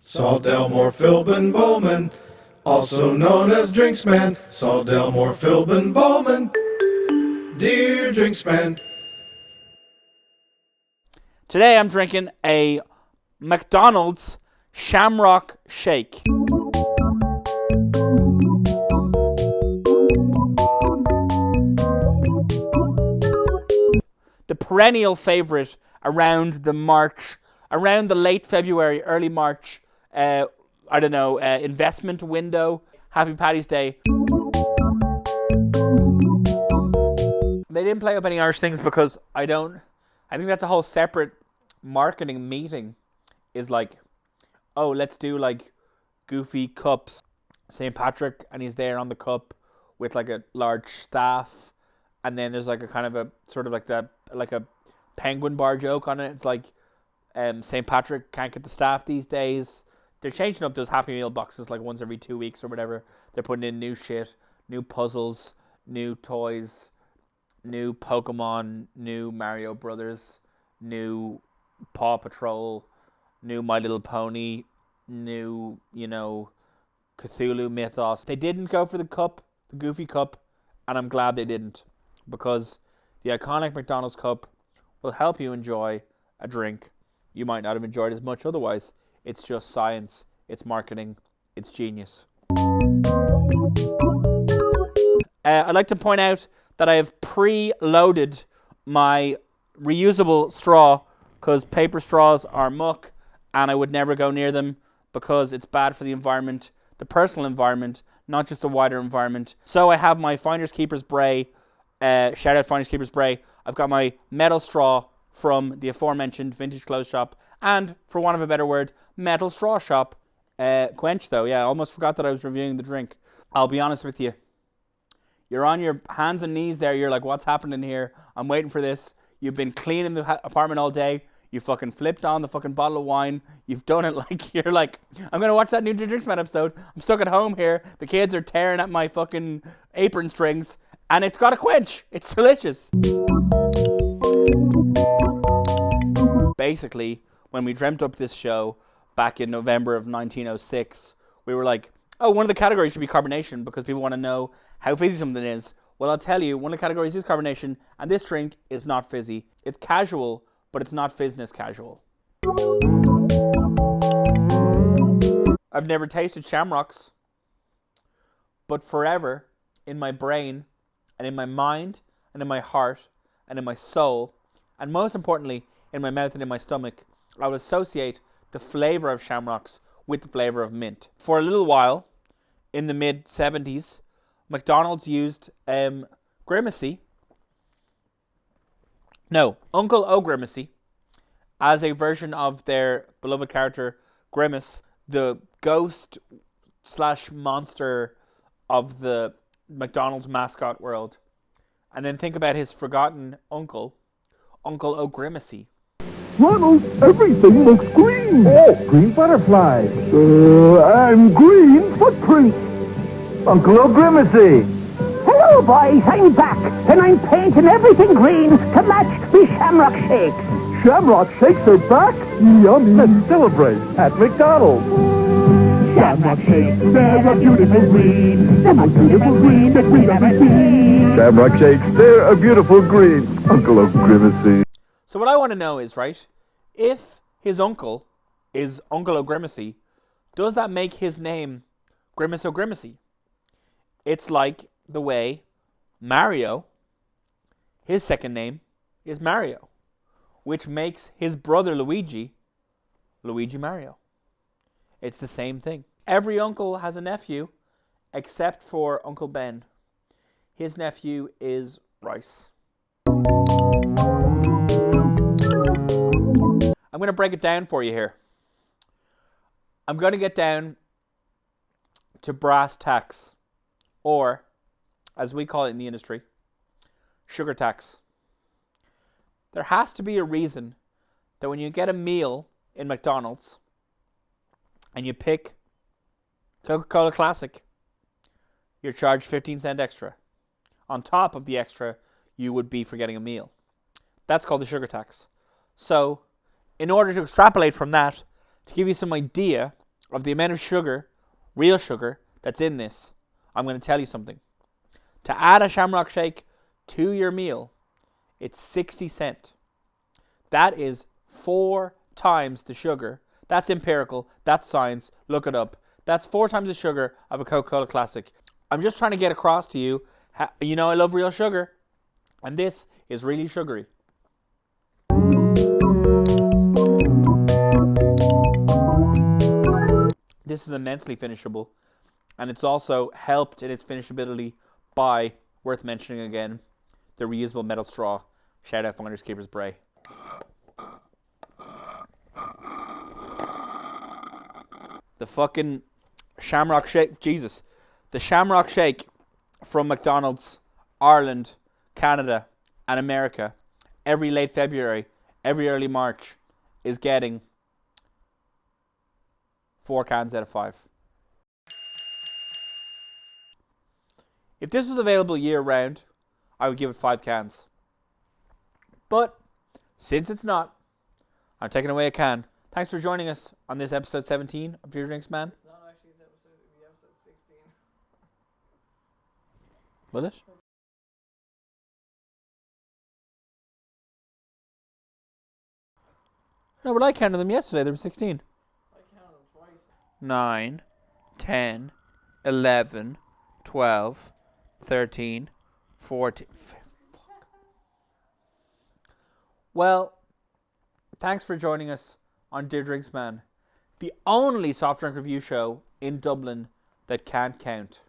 Saul Delmore Philbin Bowman, also known as Drinksman. Saul Delmore Philbin Bowman, dear Drinksman. Today I'm drinking a McDonald's Shamrock Shake. The perennial favorite around the late February, early March, investment window. Happy Paddy's Day. They didn't play up any Irish things because I think that's a whole separate marketing meeting. Is like, oh, let's do like goofy cups. St. Patrick, and he's there on the cup with like a large staff, and then there's like a kind of a sort of like a penguin bar joke on it. It's like St. Patrick can't get the staff these days. They're changing up those Happy Meal boxes like once every 2 weeks or whatever. They're putting in new shit, new puzzles, new toys, new Pokemon, new Mario Brothers, new Paw Patrol, new My Little Pony, new, Cthulhu Mythos. They didn't go for the cup, the goofy cup, and I'm glad they didn't, because the iconic McDonald's cup will help you enjoy a drink you might not have enjoyed as much otherwise. It's just science, it's marketing, it's genius. I'd like to point out that I have pre-loaded my reusable straw because paper straws are muck and I would never go near them because it's bad for the environment, the personal environment, not just the wider environment. So I have my Finders Keepers Bray, shout out Finders Keepers Bray. I've got my metal straw from the aforementioned vintage clothes shop and, for want of a better word, metal straw shop. Quench though, yeah, I almost forgot that I was reviewing the drink. I'll be honest with you. You're on your hands and knees there. You're like, what's happening here? I'm waiting for this. You've been cleaning the apartment all day. You fucking flipped on the fucking bottle of wine. You've done it like, you're like, I'm going to watch that new Drinksman episode. I'm stuck at home here. The kids are tearing at my fucking apron strings. And it's got a quench. It's delicious. Basically, when we dreamt up this show back in November of 1906, we were like, oh, one of the categories should be carbonation because people want to know how fizzy something is. Well, I'll tell you, one of the categories is carbonation, and this drink is not fizzy. It's casual, but it's not fizzness casual. I've never tasted Shamrocks, but forever, in my brain, and in my mind, and in my heart, and in my soul, and most importantly, in my mouth and in my stomach, I would associate the flavor of Shamrocks with the flavor of mint. For a little while, in the mid-70s, McDonald's used Uncle O'Grimacy as a version of their beloved character Grimace, the ghost / monster of the McDonald's mascot world. And then think about his forgotten uncle, Uncle O'Grimacy. Ronald, everything looks green. Oh, green butterfly. And green footprints. Uncle O'Grimacy. Hello, boys. I'm back, and I'm painting everything green to match the Shamrock Shakes. Shamrock Shakes are back. Yummy. Let's celebrate at McDonald's. Shamrock Shakes, they're a beautiful green. The most beautiful green that we've ever seen. Shamrock Shakes, they're a beautiful green. Uncle O'Grimacy. So what I want to know is, right, if his uncle is Uncle O'Grimacy, does that make his name Grimace O'Grimacy? It's like the way Mario, his second name is Mario, which makes his brother Luigi Mario. It's the same thing. Every uncle has a nephew except for Uncle Ben. His nephew is Rice. I'm going to break it down for you here. I'm going to get down to brass tacks, or, as we call it in the industry, sugar tax. There has to be a reason that when you get a meal in McDonald's and you pick Coca-Cola Classic, you're charged 15 cents extra. On top of the extra you would be for getting a meal. That's called the sugar tax. So, in order to extrapolate from that, to give you some idea of the amount of sugar, real sugar, that's in this, I'm going to tell you something. To add a Shamrock Shake to your meal, it's 60 cents. That is 4 times the sugar. That's empirical. That's science. Look it up. That's 4 times the sugar of a Coca-Cola Classic. I'm just trying to get across to you, you know I love real sugar. And this is really sugary. This is immensely finishable. And it's also helped in its finishability by, worth mentioning again, the reusable metal straw. Shout out Finders Keepers Bray. The fucking Shamrock Shake, Jesus. The Shamrock Shake from McDonald's, Ireland, Canada, and America, every late February, every early March, is getting 4 cans out of 5. If this was available year round, I would give it 5 cans. But since it's not, I'm taking away a can. Thanks for joining us on this episode 17 of Dear Drinks Man. It's not actually episode 16. Will it? No, but I counted them yesterday. There were 16. I counted them twice. 9, 10, 11, 12, 13, 14. Fuck. Well, thanks for joining us on Dear Drinks Man, the only soft drink review show in Dublin that can't count.